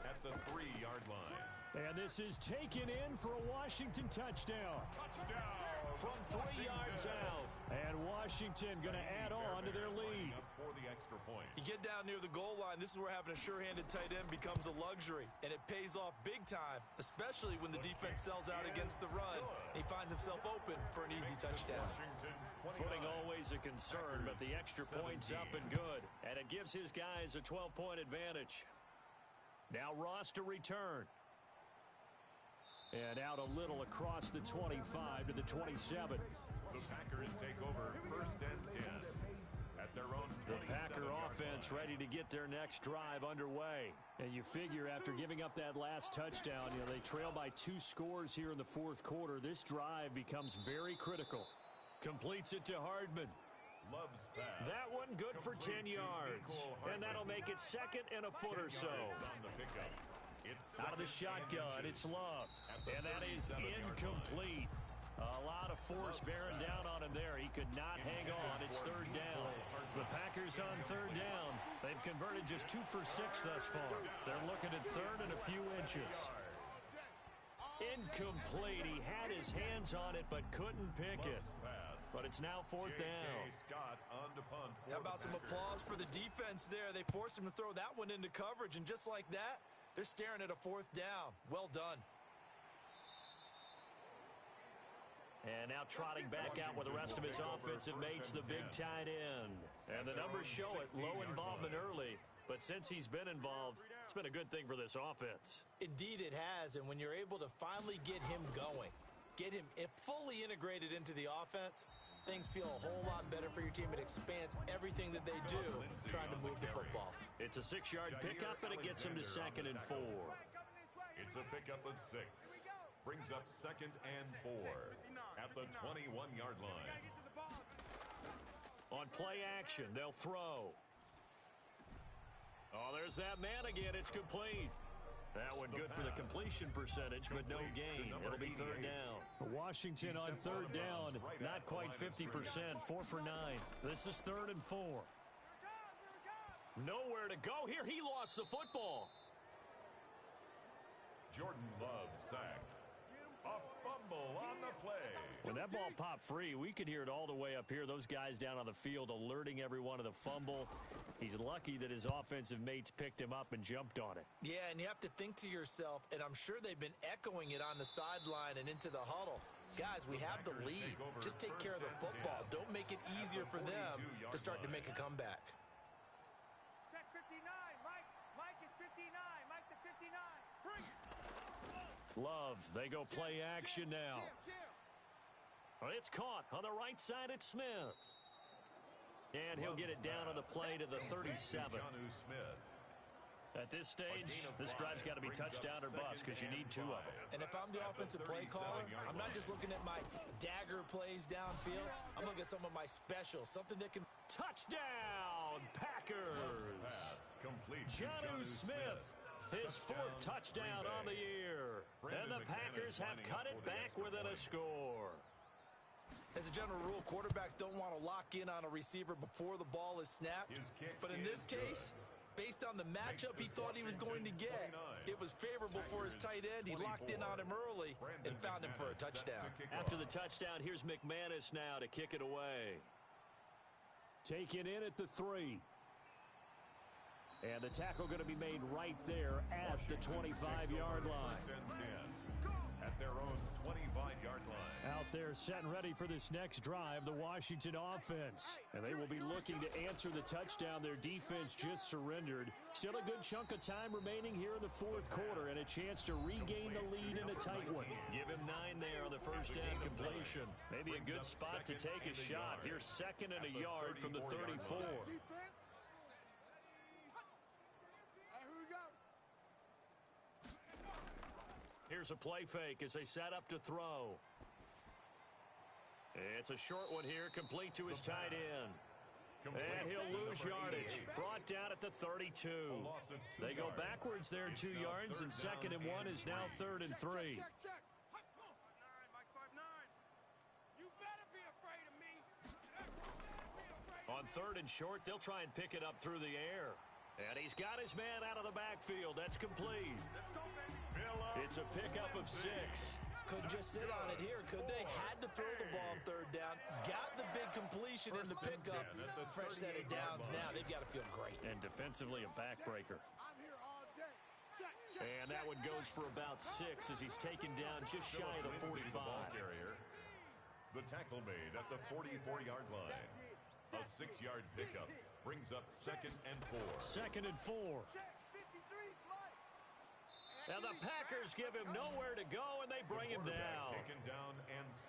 at the 3-yard line.
And this is taken in for a Washington touchdown.
Touchdown!
From 3 yards out.
And Washington going to add on to their lead.
For the extra point.
You get down near the goal line, this is where having a sure-handed tight end becomes a luxury, and it pays off big time, especially when the defense sells out against the run. He finds himself open for an easy touchdown.
Footing always a concern, but the extra point's up and good, and it gives his guys a 12-point advantage. Now Ross to return. And out a little across the 25 to the 27.
The Packers take over 1st and 10 at their own 27.
The Packer offense ready to get their next drive underway.
And you figure after giving up that last touchdown, they trail by 2 scores here in the 4th quarter. This drive becomes very critical.
Completes it to Hardman.
Love's pass.
That one good for 10 yards. And that'll make it 2nd and a foot or so.
On the pickup.
Out of the shotgun, it's Love. And that is incomplete. A lot of force bearing down on him there. He could not hang on. It's 3rd down. The Packers on 3rd down. They've converted just 2 for 6 thus far. They're looking at 3rd and a few inches. Incomplete. He had his hands on it but couldn't pick it. But it's now fourth down.
How about some applause for the defense there? They forced him to throw that one into coverage, and just like that, they're staring at a fourth down. Well done.
And now trotting back out with the rest of his offensive mates, the big tight end. And the numbers show it, low involvement early. But since he's been involved, it's been a good thing for this offense.
Indeed it has, and when you're able to finally get him going, get him fully integrated into the offense, things feel a whole lot better for your team. It expands everything that they do trying to move the football.
It's a 6-yard pickup, and it gets him to 2nd and 4.
It's a pickup of 6. Brings up 2nd and 4 at the 21-yard line.
On play action, they'll throw. Oh, there's that man again. It's complete. That one good for the completion percentage, but no gain. It'll be 3rd down.
Washington on 3rd down, not quite 50%, 4 for 9.
This is 3rd and 4. Nowhere to go here. He lost the football.
Jordan Love sacked. A fumble on the play.
When that ball popped free, we could hear it all the way up here. Those guys down on the field alerting everyone of the fumble. He's lucky that his offensive mates picked him up and jumped on it.
Yeah, and you have to think to yourself, and I'm sure they've been echoing it on the sideline and into the huddle. Guys, we have the lead. Just take care of the football. Don't make it easier for them to start to make a comeback.
Check 59, Mike. Mike is 59. Mike to 59. Bring it.
Love, they go play action now. It's caught on the right side. It's Smith. And he'll get it down on the play to the 37. At this stage, this drive's got to be touchdown or bust because you need 2 of them.
And if I'm the offensive play caller, I'm not just looking at my dagger plays downfield. I'm looking at some of my specials, something that can...
Touchdown, Packers! Jonnu Smith, his 4th touchdown on the year. And the Packers have cut it back within a score.
As a general rule, quarterbacks don't want to lock in on a receiver before the ball is snapped. But in this case, based on the matchup he thought he was going to get, it was favorable for his tight end. He locked in on him early and found him for a touchdown.
After the touchdown, here's McManus now to kick it away.
Taken in at the 3. And the tackle going to be made right there at the 25-yard line.
At their own 25-yard line.
Out there set and ready for this next drive, the Washington offense. And they will be looking to answer the touchdown their defense just surrendered. Still a good chunk of time remaining here in the 4th quarter and a chance to regain the lead in a tight one.
Give him 9 there on the first down completion. Maybe a good spot to take a shot. Here's 2nd and a yard from the 34. Here's a play fake as they set up to throw. It's a short one here, complete to his tight end. And he'll lose yardage. Brought down at the 32. They go backwards there 2 yards, and 2nd and 1 is now 3rd and 3. On 3rd and short, they'll try and pick it up through the air. And he's got his man out of the backfield. That's complete. It's a pickup of 6.
Couldn't just sit on it here, could they? Had to throw the ball on 3rd down. Got the big completion in the pickup. Fresh set of downs now. They've got to feel great.
And defensively, a backbreaker. And that one goes for about 6 as he's taken down just shy of the 45.
The tackle made at the 44-yard line. A 6-yard pickup brings up 2nd and 4.
2nd and 4. And the Packers give him nowhere to go, and they bring him down.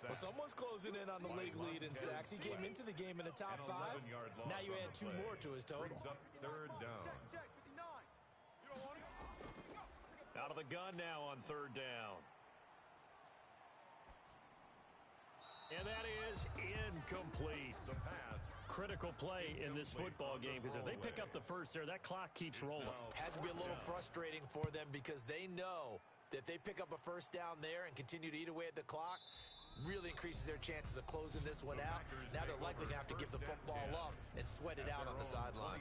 Well, someone's closing in on the league lead in sacks. He came into the game in the top 5. Now you add 2 more to his total.
Brings up 3rd down.
Out of the gun now on 3rd down. And that is incomplete.
The pass.
Critical play in this football game because if they pick up the first there, that clock keeps rolling.
Has to be a little frustrating for them because they know that if they pick up a first down there and continue to eat away at the clock, really increases their chances of closing this one out. Now they're likely going to have to give the football up and sweat it out on the sideline.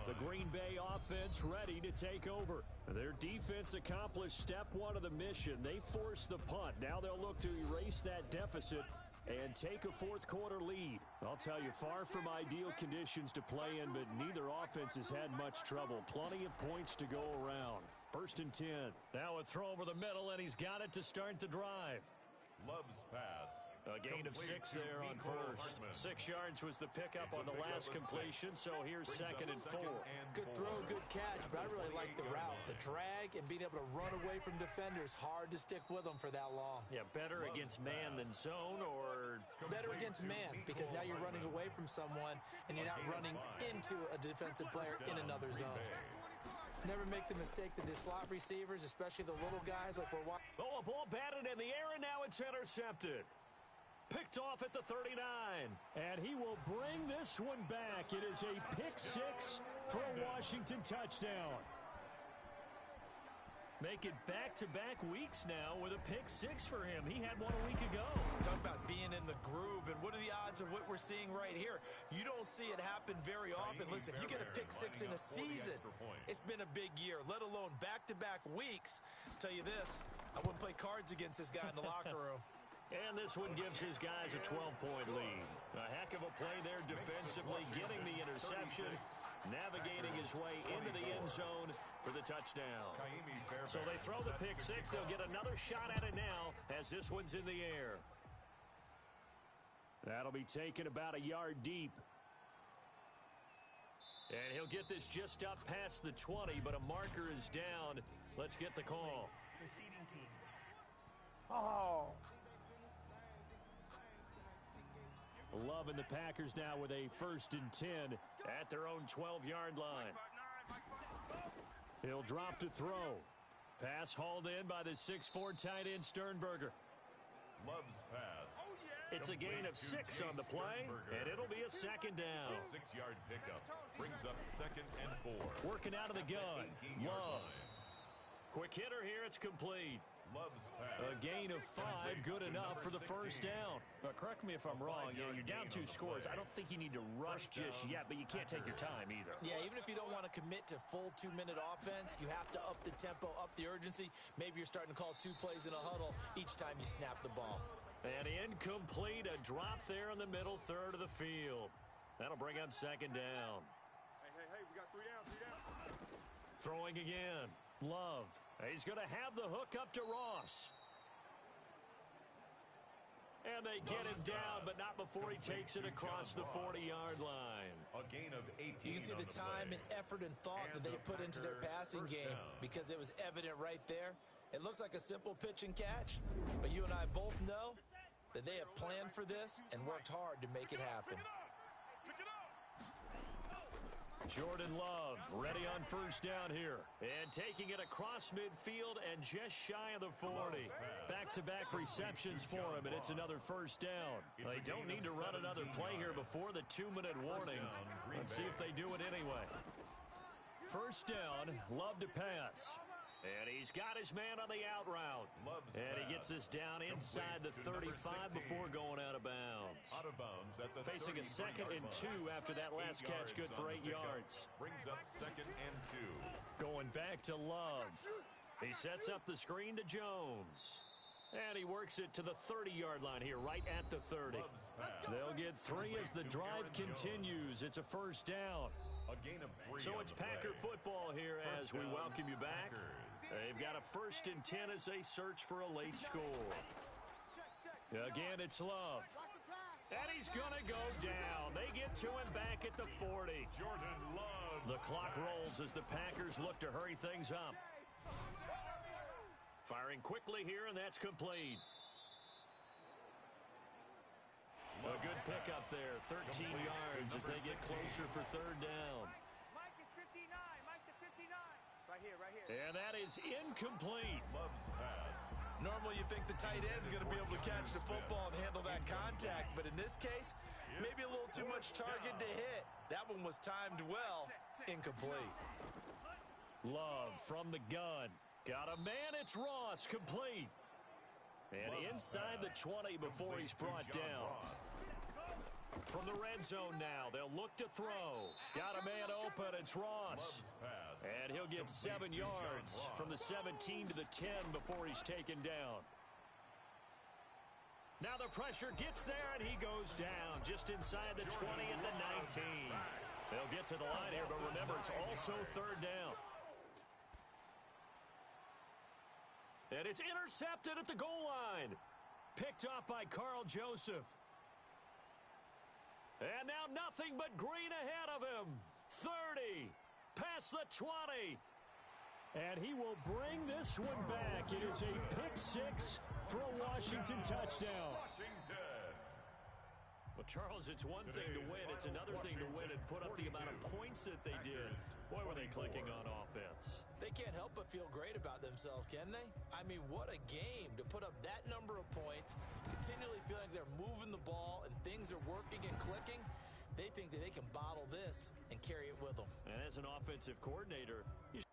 The Green Bay offense ready to take over. Their defense accomplished step one of the mission. They forced the punt. Now they'll look to erase that deficit and take a fourth quarter lead. I'll tell you, far from ideal conditions to play in, but neither offense has had much trouble. Plenty of points to go around. 1st and 10. Now a throw over the middle, and he's got it to start the drive.
Love's pass.
A gain of 6 there on first. 6 yards was the pickup on the last completion, so here's 2nd and 4.
Good throw, good catch, but I really like the route. The drag and being able to run away from defenders, hard to stick with them for that long.
Yeah, better against man than zone, or
better against man, because now you're running away from someone and you're not running into a defensive player in another zone. Never make the mistake that the slot receivers, especially the little guys like we're watching.
Oh, a ball batted in the air, and now it's intercepted. Picked off at the 39. And he will bring this one back. It is a pick 6 for a Washington touchdown. Make it back-to-back weeks now with a pick 6 for him. He had one a week ago.
Talk about being in the groove, and what are the odds of what we're seeing right here? You don't see it happen very often. Listen, if you get a pick 6 in a season, it's been a big year, let alone back-to-back weeks. Tell you this, I wouldn't play cards against this guy in the locker room.
And this one gives his guys a 12-point lead. A heck of a play there defensively, getting the interception, navigating his way into the end zone for the touchdown. So they throw the pick 6. They'll get another shot at it now as this one's in the air. That'll be taken about a yard deep. And he'll get this just up past the 20, but a marker is down. Let's get the call.
Receiving team.
Oh. Love and the Packers now with a 1st and 10 at their own 12-yard line. He'll drop to throw. Pass hauled in by the 6'4" tight end Sternberger.
Love's pass.
It's a gain of 6 on the play, and it'll be a 2nd down.
6-yard pickup brings up 2nd and 4.
Working out of the gun. Love. Quick hitter here. It's complete.
Love's pass.
A gain of 5, good enough for the 1st down. Correct me if I'm wrong. You're down 2 scores. I don't think you need to rush just yet, but you can't take your time either.
Yeah, even if you don't want to commit to full 2-minute offense, you have to up the tempo, up the urgency. Maybe you're starting to call 2 plays in a huddle each time you snap the ball.
And incomplete, a drop there in the middle third of the field. That'll bring up 2nd down.
Hey, we got 3 down.
Throwing again. Love. He's going to have the hook up to Ross. And they get him down, but not before he takes it across the 40-yard line.
A gain of 18.
You can see the time and effort and thought that they've put into their passing game because it was evident right there. It looks like a simple pitch and catch, but you and I both know that they have planned for this and worked hard to make it happen.
Jordan Love ready on 1st down here. And taking it across midfield and just shy of the 40. Back-to-back receptions for him, and it's another 1st down. They don't need to run another play here before the 2-minute warning. Let's see if they do it anyway. 1st down, Love to pass. And he's got his man on the out route. And he gets this down inside the 35 before going out of bounds. Facing a 2nd and 2 after that last catch, good for 8 yards.
Brings up 2nd and 2.
Going back to Love. He sets up the screen to Jones. And he works it to the 30-yard line here, right at the 30. They'll get 3 as the drive continues. It's a 1st down.
A gain of 3.
So it's Packer football here as we welcome you back. They've got a 1st and 10 as they search for a late score. Again, it's Love. And he's going to go down. They get to him back at the 40.
Jordan Love.
The clock rolls as the Packers look to hurry things up. Firing quickly here, and that's complete. A good pickup there, 13 yards as they get closer for 3rd down.
Mike is 59. Mike to 59. Right here.
And that is incomplete.
Love's pass.
Normally you think the tight end's going to be able to catch the football and handle that contact, but in this case, maybe a little too much target to hit. That one was timed well. Incomplete.
Love from the gun. Got a man, it's Ross, complete.
And inside the 20 before he's brought down. From the red zone now, they'll look to throw. Got a man open, it's Ross. And he'll get 7 yards from the 17 to the 10 before he's taken down. Now the pressure gets there, and he goes down just inside the 20 at the 19. They'll get to the line here, but remember, it's also third down. And it's intercepted at the goal line. Picked off by Carl Joseph. And now nothing but green ahead of him. 30. Past the 20.
And he will bring this one back. It is a pick six for a Washington touchdown.
Well, Charles, it's one thing to win. It's another thing to win and put up the amount of points that they did. Boy, were they clicking on offense.
They can't help but feel great about themselves, can they? I mean, what a game to put up that number of points, continually feeling like they're moving the ball and things are working and clicking. They think that they can bottle this and carry it with them.
And as an offensive coordinator, you